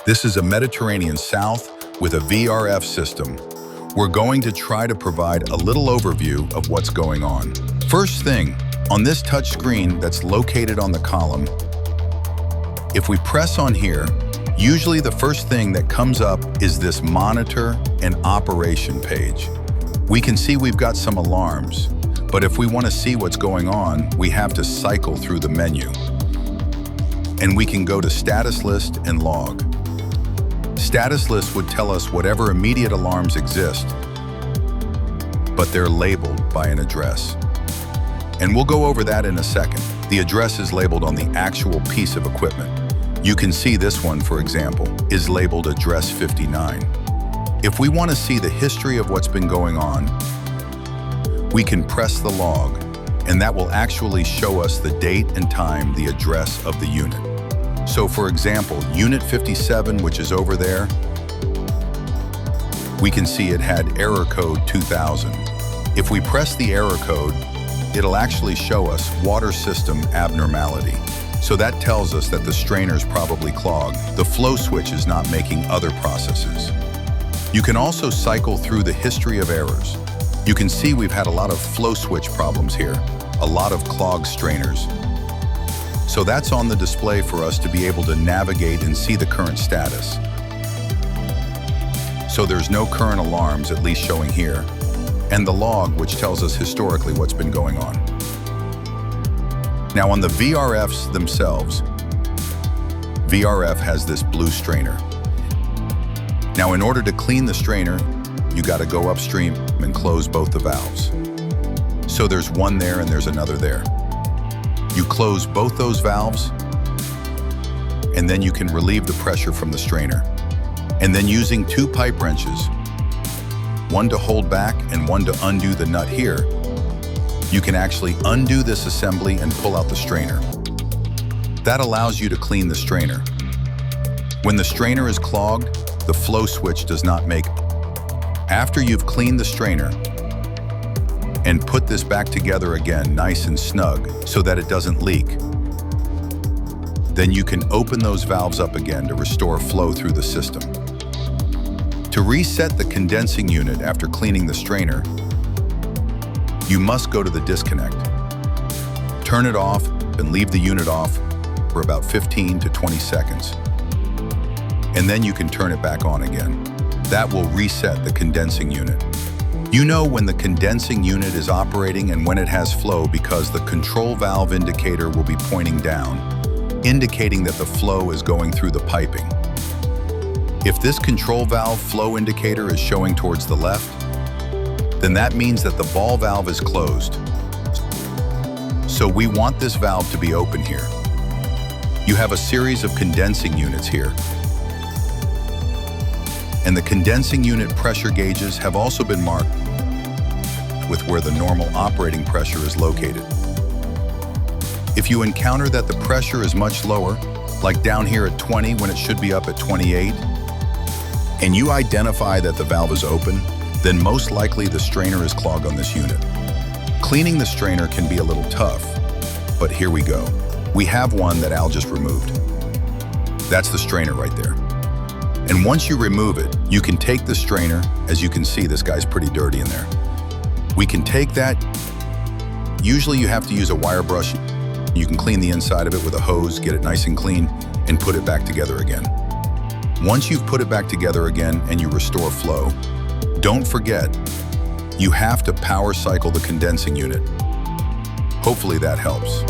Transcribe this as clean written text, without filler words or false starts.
This is a Mediterranean South with a VRF system. We're going to try to provide a little overview of what's going on. First thing, on this touch screen that's located on the column, if we press on here, usually the first thing that comes up is this monitor and operation page. We can see we've got some alarms, but if we want to see what's going on, we have to cycle through the menu. And we can go to status list and log. Status list would tell us whatever immediate alarms exist, but they're labeled by an address. And we'll go over that in a second. The address is labeled on the actual piece of equipment. You can see this one, for example, is labeled address 59. If we want to see the history of what's been going on, we can press the log, and that will actually show us the date and time, the address of the unit. So for example, unit 57, which is over there, we can see it had error code 2000. If we press the error code, it'll actually show us water system abnormality. So that tells us that the strainer's probably clogged. The flow switch is not making other processes. You can also cycle through the history of errors. You can see we've had a lot of flow switch problems here, a lot of clogged strainers. So that's on the display for us to be able to navigate and see the current status. So there's no current alarms, at least showing here, and the log, which tells us historically what's been going on. Now on the VRFs themselves, VRF has this blue strainer. Now in order to clean the strainer, you got to go upstream and close both the valves. So there's one there and there's another there. You close both those valves, and then you can relieve the pressure from the strainer. And then using two pipe wrenches, one to hold back and one to undo the nut here, you can actually undo this assembly and pull out the strainer. That allows you to clean the strainer. When the strainer is clogged, the flow switch does not make. After you've cleaned the strainer and put this back together again nice and snug so that it doesn't leak, then you can open those valves up again to restore flow through the system. To reset the condensing unit after cleaning the strainer, you must go to the disconnect. Turn it off and leave the unit off for about 15 to 20 seconds. And then you can turn it back on again. That will reset the condensing unit. You know when the condensing unit is operating and when it has flow because the control valve indicator will be pointing down, indicating that the flow is going through the piping. If this control valve flow indicator is showing towards the left, then that means that the ball valve is closed. So we want this valve to be open here. You have a series of condensing units here. And the condensing unit pressure gauges have also been marked with where the normal operating pressure is located. If you encounter that the pressure is much lower, like down here at 20 when it should be up at 28, and you identify that the valve is open, then most likely the strainer is clogged on this unit. Cleaning the strainer can be a little tough, but here we go. We have one that Al just removed. That's the strainer right there. And once you remove it, you can take the strainer. As you can see, this guy's pretty dirty in there. We can take that. Usually you have to use a wire brush. You can clean the inside of it with a hose, get it nice and clean, and put it back together again. Once you've put it back together again and you restore flow, don't forget, you have to power cycle the condensing unit. Hopefully that helps.